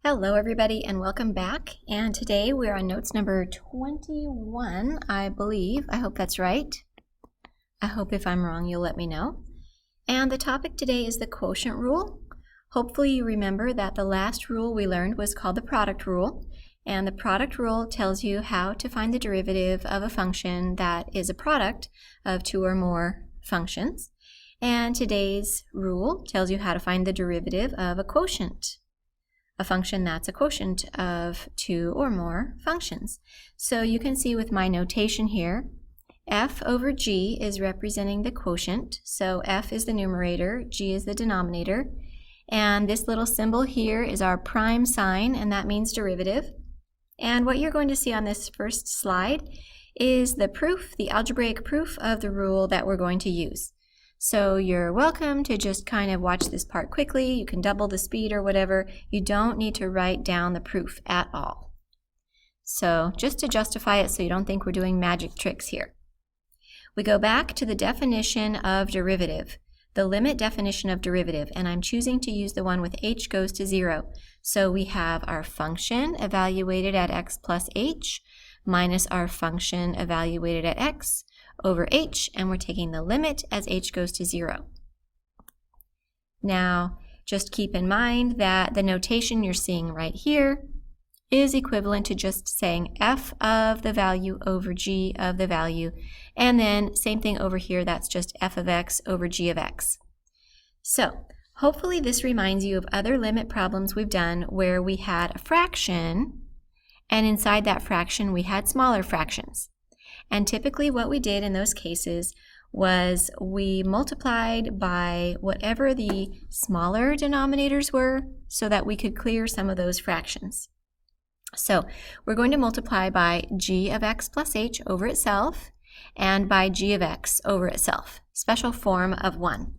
Hello everybody and welcome back, and today we're on notes number 21, I believe. I hope that's right. I hope if I'm wrong you'll let me know. And the topic today is the quotient rule. Hopefully you remember that the last rule we learned was called the product rule, and the product rule tells you how to find the derivative of a function that is a product of two or more functions. And today's rule tells you how to find the derivative of a quotient, a function that's a quotient of two or more functions. So you can see with my notation here, f over g is representing the quotient. So f is the numerator, g is the denominator. And this little symbol here is our prime sign, and that means derivative. And what you're going to see on this first slide is the proof, the algebraic proof of the rule that we're going to use. So you're welcome to just kind of watch this part quickly. You can double the speed or whatever. You don't need to write down the proof at all. So just to justify it so you don't think we're doing magic tricks here. We go back to the definition of derivative, the limit definition of derivative, and I'm choosing to use the one with h goes to 0. So we have our function evaluated at x plus h minus our function evaluated at x over h, and we're taking the limit as h goes to 0. Now, just keep in mind that the notation you're seeing right here is equivalent to just saying f of the value over g of the value, and then same thing over here, that's just f of x over g of x. So, hopefully this reminds you of other limit problems we've done where we had a fraction, and inside that fraction we had smaller fractions. And typically what we did in those cases was we multiplied by whatever the smaller denominators were so that we could clear some of those fractions. So we're going to multiply by g of x plus h over itself and by g of x over itself, special form of 1.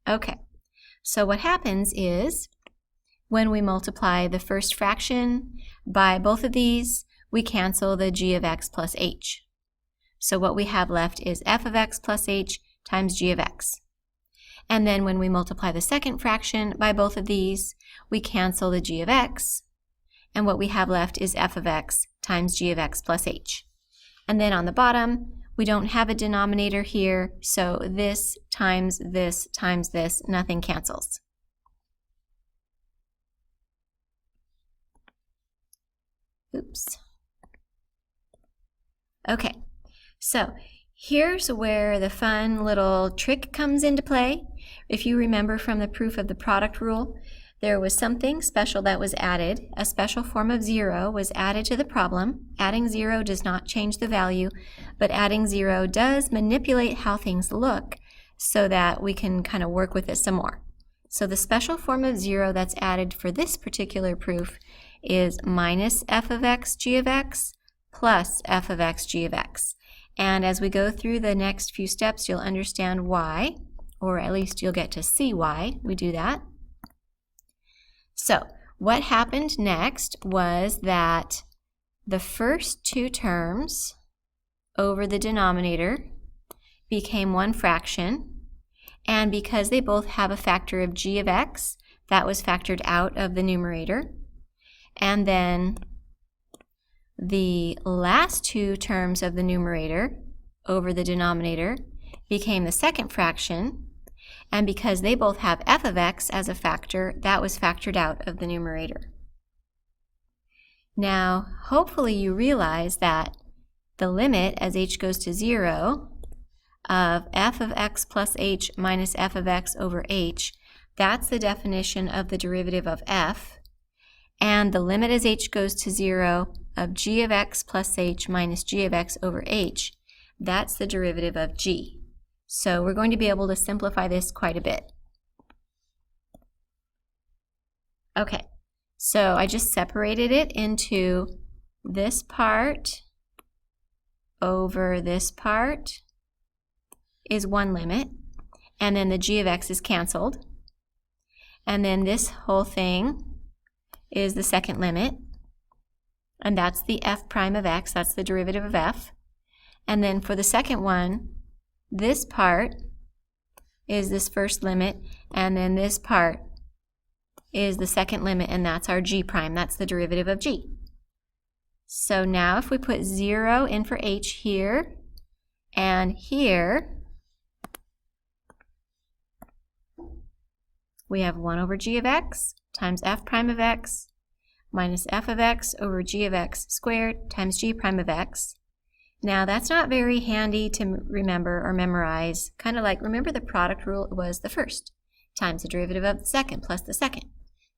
Okay, so what happens is when we multiply the first fraction by both of these, we cancel the g of x plus h. So what we have left is f of x plus h times g of x. And then when we multiply the second fraction by both of these, we cancel the g of x, and what we have left is f of x times g of x plus h. And then on the bottom, we don't have a denominator here, so this times this times this, nothing cancels. Oops. Okay, so here's where the fun little trick comes into play. If you remember from the proof of the product rule, there was something special that was added. A special form of 0 was added to the problem. Adding 0 does not change the value, but adding 0 does manipulate how things look so that we can kind of work with it some more. So the special form of 0 that's added for this particular proof is minus f of x g of x plus f of x g of x. And as we go through the next few steps, you'll understand why, or at least you'll get to see why we do that. So what happened next was that the first two terms over the denominator became one fraction, and because they both have a factor of g of x, that was factored out of the numerator. And then the last two terms of the numerator over the denominator became the second fraction, and because they both have f of x as a factor, that was factored out of the numerator. Now, hopefully you realize that the limit as h goes to 0 of f of x plus h minus f of x over h, that's the definition of the derivative of f. And the limit as h goes to 0 of g of x plus h minus g of x over h, that's the derivative of g. So we're going to be able to simplify this quite a bit. Okay, so I just separated it into this part over this part is one limit, and then the g of x is canceled. And then this whole thing is the second limit, and that's the f prime of x, that's the derivative of f. And then for the second one, this part is this first limit, and then this part is the second limit, and that's our g prime. That's the derivative of g. So now if we put 0 in for h here and here, we have 1 over g of x times f prime of x minus f of x over g of x squared times g prime of x. Now that's not very handy to remember or memorize. Kind of like, remember the product rule was the first times the derivative of the second plus the second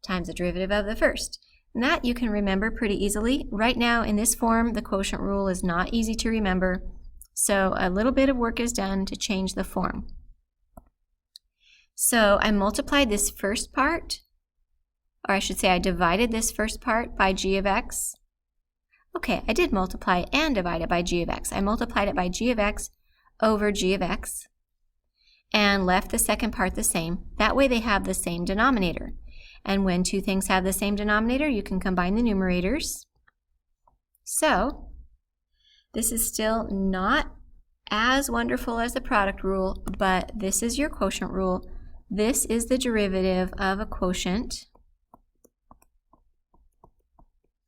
times the derivative of the first. And that you can remember pretty easily. Right now in this form, the quotient rule is not easy to remember, so a little bit of work is done to change the form. So I multiplied this first part, or I should say I divided this first part by g of x. Okay, I did multiply and divide it by g of x. I multiplied it by g of x over g of x and left the second part the same. That way they have the same denominator. And when two things have the same denominator, you can combine the numerators. So this is still not as wonderful as the product rule, but this is your quotient rule. This is the derivative of a quotient.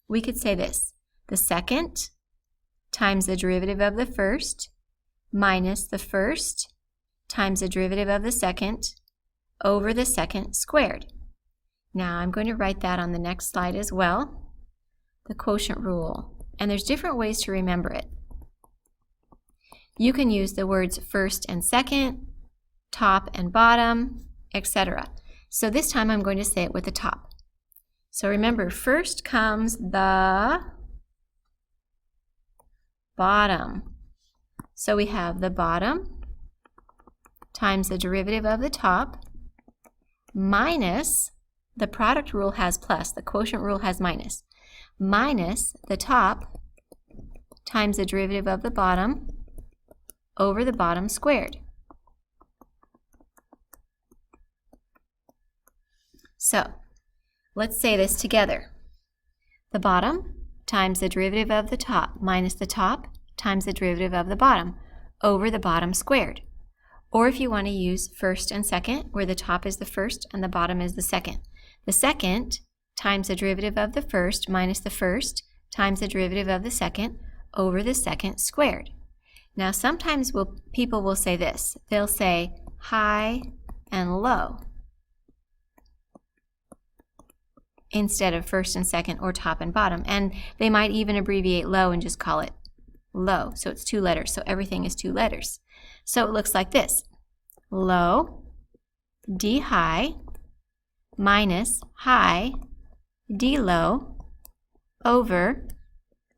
We could say this: the second times the derivative of the first minus the first times the derivative of the second over the second squared. Now I'm going to write that on the next slide as well, the quotient rule. And there's different ways to remember it. You can use the words first and second, top and bottom, etc. So this time I'm going to say it with the top. So remember, first comes the bottom. So we have the bottom times the derivative of the top minus, the product rule has plus, the quotient rule has minus, minus the top times the derivative of the bottom over the bottom squared. So let's say this together. The bottom times the derivative of the top minus the top times the derivative of the bottom over the bottom squared. Or if you want to use first and second, where the top is the first and the bottom is the second. The second times the derivative of the first minus the first times the derivative of the second over the second squared. Now sometimes people will say this. They'll say high and low instead of first and second or top and bottom. And they might even abbreviate low and just call it low. So it's 2 letters. So everything is 2 letters. So it looks like this: low d high minus high d low over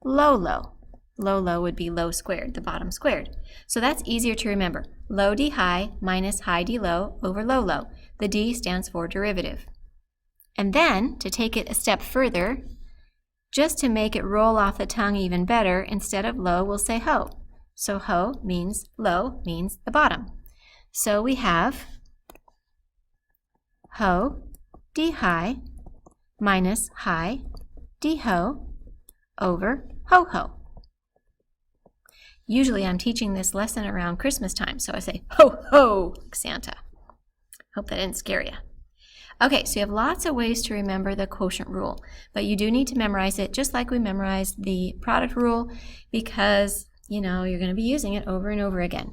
low low. Low low would be low squared, the bottom squared. So that's easier to remember. Low d high minus high d low over low low. The d stands for derivative. And then, to take it a step further, just to make it roll off the tongue even better, instead of low, we'll say ho. So ho means low, means the bottom. So we have ho d high minus high d ho over ho ho. Usually I'm teaching this lesson around Christmas time, so I say ho ho, like Santa. Hope that didn't scare you. Okay, so you have lots of ways to remember the quotient rule, but you do need to memorize it just like we memorized the product rule, because you know you're going to be using it over and over again.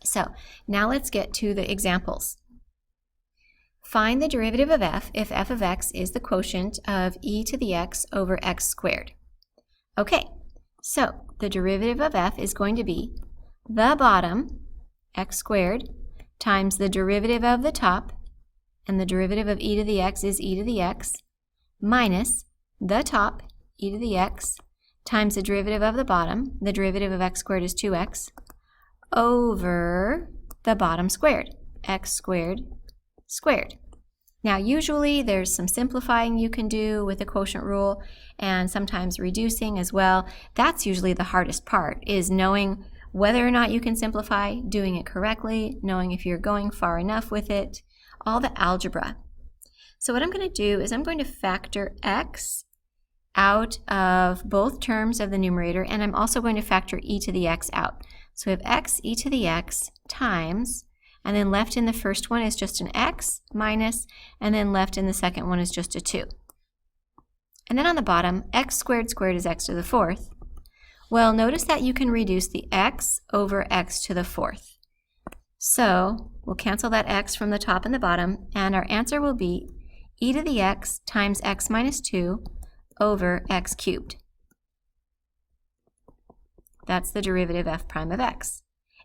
So now let's get to the examples. Find the derivative of f if f of x is the quotient of e to the x over x squared. Okay, so the derivative of f is going to be the bottom, x squared, times the derivative of the top, and the derivative of e to the x is e to the x, minus the top, e to the x, times the derivative of the bottom, the derivative of x squared is 2x, over the bottom squared, x squared squared. Now usually there's some simplifying you can do with the quotient rule, and sometimes reducing as well. That's usually the hardest part, is knowing whether or not you can simplify, doing it correctly, knowing if you're going far enough with it, all the algebra. So what I'm going to do is I'm going to factor x out of both terms of the numerator, and I'm also going to factor e to the x out. So we have x e to the x times, and then left in the first one is just an x minus, and then left in the second one is just a 2. And then on the bottom, x squared squared is x to the 4th. Well, notice that you can reduce the x over x to the 4th. So we'll cancel that x from the top and the bottom, and our answer will be e to the x times x minus 2 over x cubed. That's the derivative f prime of x.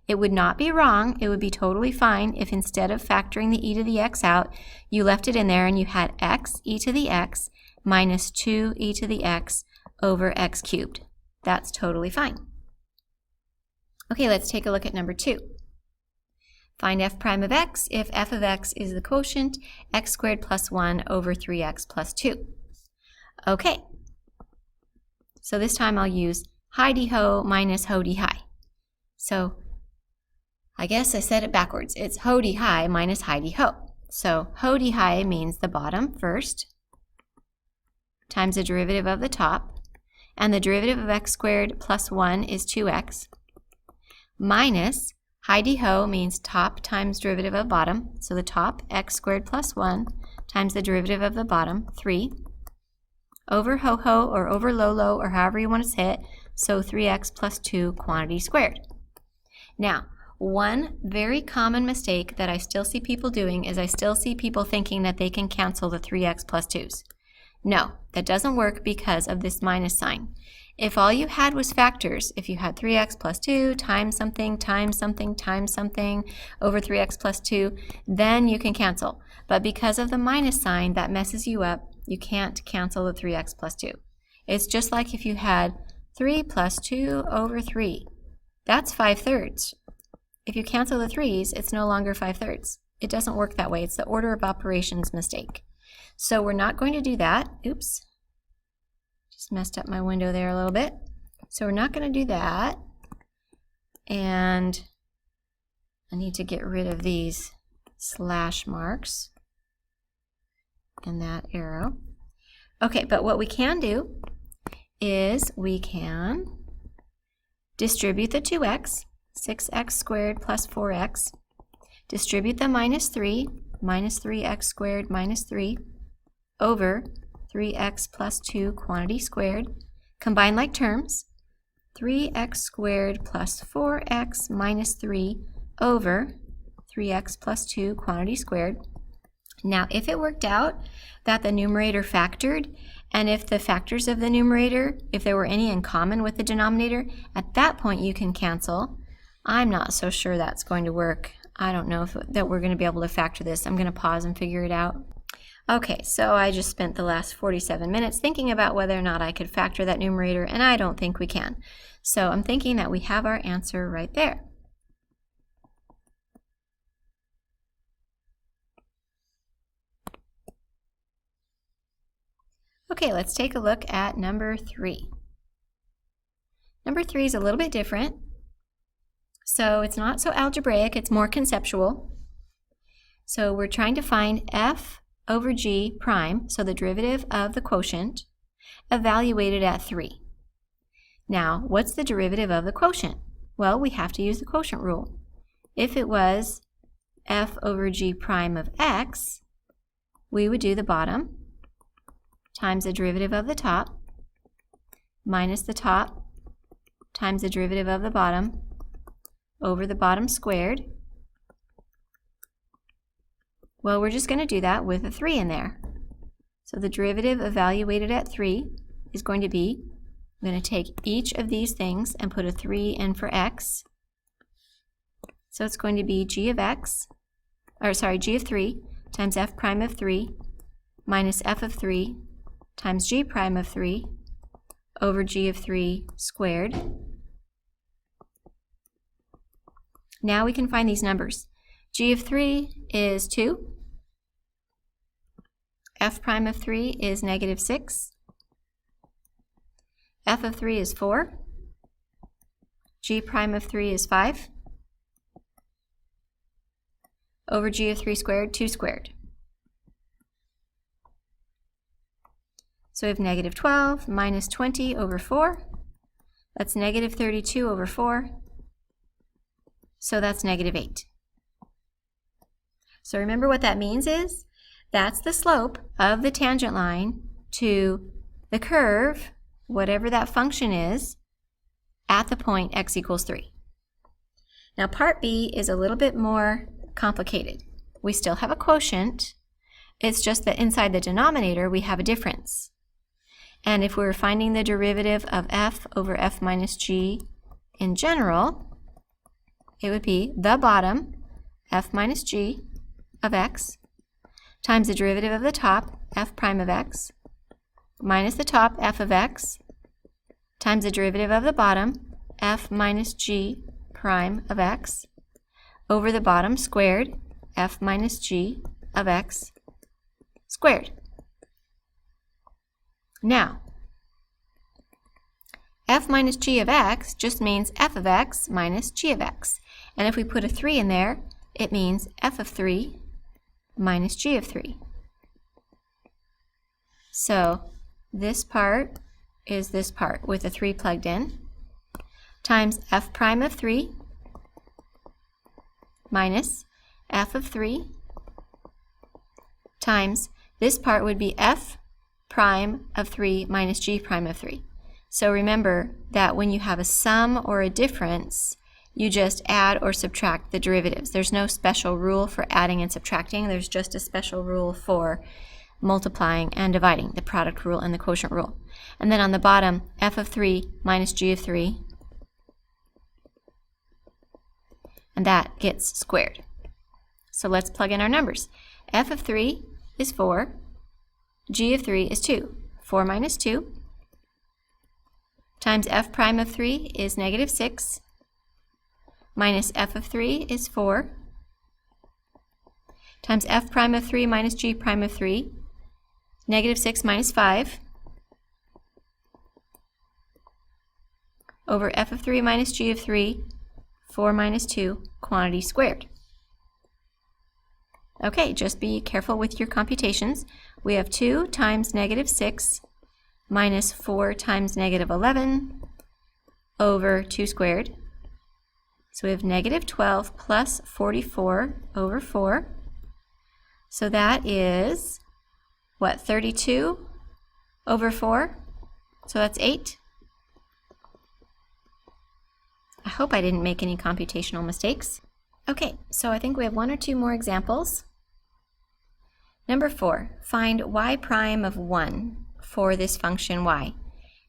It would not be wrong, it would be totally fine if instead of factoring the e to the x out, you left it in there and you had x e to the x minus 2 e to the x over x cubed. That's totally fine. Okay, let's take a look at number 2. Find f prime of x if f of x is the quotient x squared plus 1 over 3x plus 2. Okay, so this time I'll use hi-de-ho minus ho-de-hi. So I guess I said it backwards. It's ho-de-hi minus hi-de-ho. So ho-de-hi means the bottom first times the derivative of the top, and the derivative of x squared plus 1 is 2x, minus hi-de-ho means top times derivative of bottom, so the top x squared plus 1 times the derivative of the bottom, 3, over ho-ho or over lo-lo or however you want to say it, so 3x plus 2 quantity squared. Now, one very common mistake that I still see people doing is I still see people thinking that they can cancel the 3x plus 2's. No, that doesn't work because of this minus sign. If all you had was factors, if you had 3x plus 2 times something times something times something over 3x plus 2, then you can cancel. But because of the minus sign, that messes you up. You can't cancel the 3x plus 2. It's just like if you had 3 plus 2 over 3. That's 5/3. If you cancel the 3's, it's no longer 5/3. It doesn't work that way. It's the order of operations mistake. So we're not going to do that. Oops. Just messed up my window there a little bit. So we're not going to do that. And I need to get rid of these slash marks and that arrow. Okay, but what we can do is we can distribute the 2x, 6x squared plus 4x, distribute the minus 3x squared minus 3 over 3x plus 2 quantity squared. Combine like terms, 3x squared plus 4x minus 3 over 3x plus 2 quantity squared. Now, if it worked out that the numerator factored, and if the factors of the numerator, if there were any in common with the denominator, at that point you can cancel. I'm not so sure that's going to work. I don't know that we're going to be able to factor this. I'm going to pause and figure it out. Okay, so I just spent the last 47 minutes thinking about whether or not I could factor that numerator, and I don't think we can. So I'm thinking that we have our answer right there. Okay, let's take a look at number 3. Number 3 is a little bit different. So it's not so algebraic, it's more conceptual. So we're trying to find f over g prime, so the derivative of the quotient, evaluated at 3. Now, what's the derivative of the quotient? Well, we have to use the quotient rule. If it was f over g prime of x, we would do the bottom times the derivative of the top minus the top times the derivative of the bottom over the bottom squared. Well, we're just going to do that with a 3 in there. So the derivative evaluated at 3 is going to be, I'm going to take each of these things and put a 3 in for x. So it's going to be g of 3 times f prime of 3 minus f of 3 times g prime of 3 over g of 3 squared. Now we can find these numbers. G of 3 is 2. F prime of 3 is negative 6. F of 3 is 4. G prime of 3 is 5. Over G of 3 squared, 2 squared. So we have negative 12 minus 20 over 4. That's negative 32 over 4. So that's negative 8. So remember what that means is, that's the slope of the tangent line to the curve, whatever that function is, at the point x equals 3. Now part B is a little bit more complicated. We still have a quotient, it's just that inside the denominator we have a difference. And if we were finding the derivative of f over f minus g in general, it would be the bottom, f minus g of x, times the derivative of the top, f prime of x, minus the top, f of x, times the derivative of the bottom, f minus g prime of x, over the bottom squared, f minus g of x squared. Now, f minus g of x just means f of x minus g of x. And if we put a 3 in there, it means f of 3 minus g of 3. So this part is this part with a 3 plugged in, times f prime of 3 minus f of 3 times this part would be f prime of 3 minus g prime of 3. So remember that when you have a sum or a difference, you just add or subtract the derivatives. There's no special rule for adding and subtracting. There's just a special rule for multiplying and dividing, the product rule and the quotient rule. And then on the bottom, f of 3 minus g of 3, and that gets squared. So let's plug in our numbers. F of 3 is 4, g of 3 is 2. 4 minus 2 times f prime of 3 is negative 6, minus f of 3 is 4, times f prime of 3 minus g prime of 3, negative 6 minus 5, over f of 3 minus g of 3, 4 minus 2, quantity squared. Okay, just be careful with your computations. We have 2 times negative 6 minus 4 times negative 11 over 2 squared. So we have negative 12 plus 44 over 4. So that is, what, 32 over 4? So that's 8. I hope I didn't make any computational mistakes. Okay, so I think we have 1 or 2 more examples. Number 4, find y prime of 1 for this function y.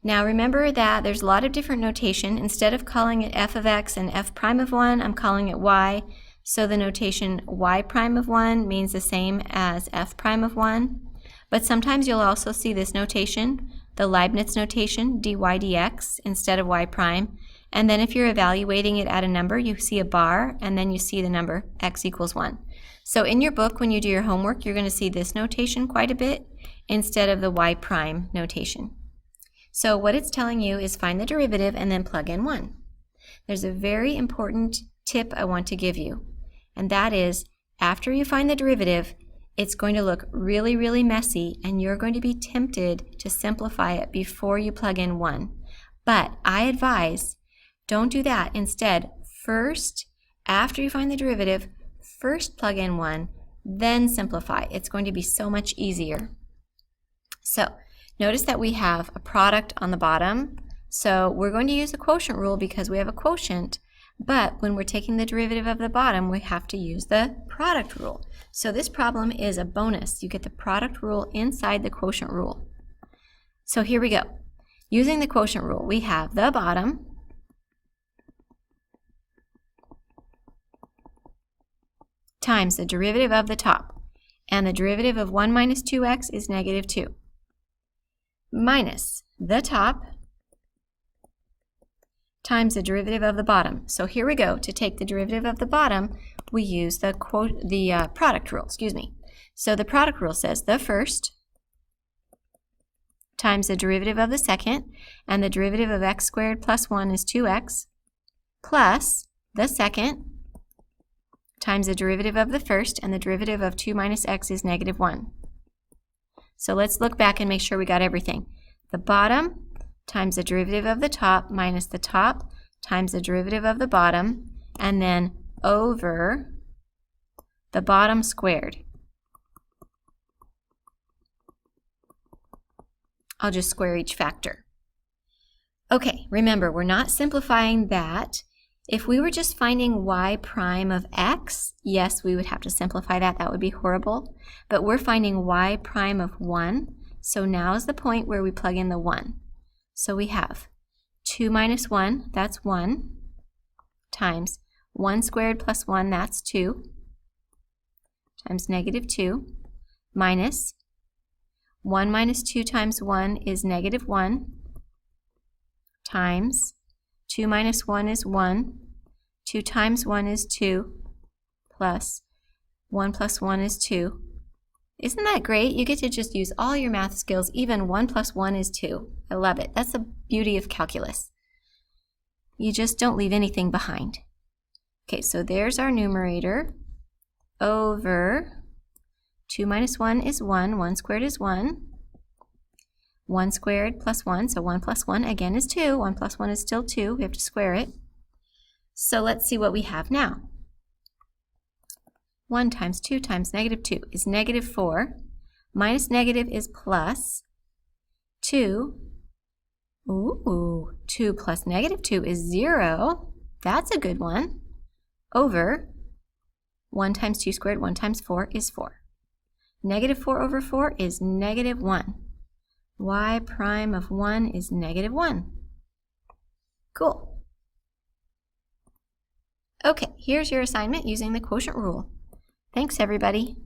Now remember that there's a lot of different notation. Instead of calling it f of x and f prime of 1, I'm calling it y. So the notation y prime of 1 means the same as f prime of 1. But sometimes you'll also see this notation, the Leibniz notation, dy dx instead of y prime. And then if you're evaluating it at a number, you see a bar, and then you see the number x equals 1. So in your book, when you do your homework, you're going to see this notation quite a bit instead of the y prime notation. So what it's telling you is find the derivative and then plug in 1. There's a very important tip I want to give you, and that is after you find the derivative, it's going to look really, really messy, and you're going to be tempted to simplify it before you plug in 1. But I advise, don't do that. Instead, first, after you find the derivative, first plug in 1, then simplify. It's going to be so much easier. So notice that we have a product on the bottom. So we're going to use the quotient rule because we have a quotient. But when we're taking the derivative of the bottom, we have to use the product rule. So this problem is a bonus. You get the product rule inside the quotient rule. So here we go. Using the quotient rule, we have the bottom times the derivative of the top. And the derivative of 1 minus 2x is negative 2. Minus the top times the derivative of the bottom. So here we go. To take the derivative of the bottom, we use the product rule. So the product rule says the first times the derivative of the second, and the derivative of x squared plus 1 is 2x, plus the second times the derivative of the first, and the derivative of 2 minus x is negative 1. So let's look back and make sure we got everything. The bottom times the derivative of the top minus the top times the derivative of the bottom, and then over the bottom squared. I'll just square each factor. Okay, remember, we're not simplifying that. If we were just finding y prime of x, yes, we would have to simplify that. That would be horrible. But we're finding y prime of 1. So now is the point where we plug in the 1. So we have 2 minus 1, that's 1, times 1 squared plus 1, that's 2, times negative 2, minus 1 minus 2 times 1 is negative 1, times 2 minus 1 is 1, 2 times 1 is 2, plus 1 plus 1 is 2. Isn't that great? You get to just use all your math skills. Even 1 plus 1 is 2. I love it. That's the beauty of calculus. You just don't leave anything behind. Okay, so there's our numerator over 2 minus 1 is 1. 1 squared is 1. 1 squared plus 1, so 1 plus 1 again is 2. 1 plus 1 is still 2. We have to square it. So let's see what we have now. 1 times 2 times negative 2 is negative 4. Minus negative is plus 2. Ooh, 2 plus negative 2 is 0. That's a good one. Over 1 times 2 squared, 1 times 4 is 4. Negative 4 over 4 is negative 1. Y prime of 1 is negative 1. Cool. Okay, here's your assignment using the quotient rule. Thanks, everybody.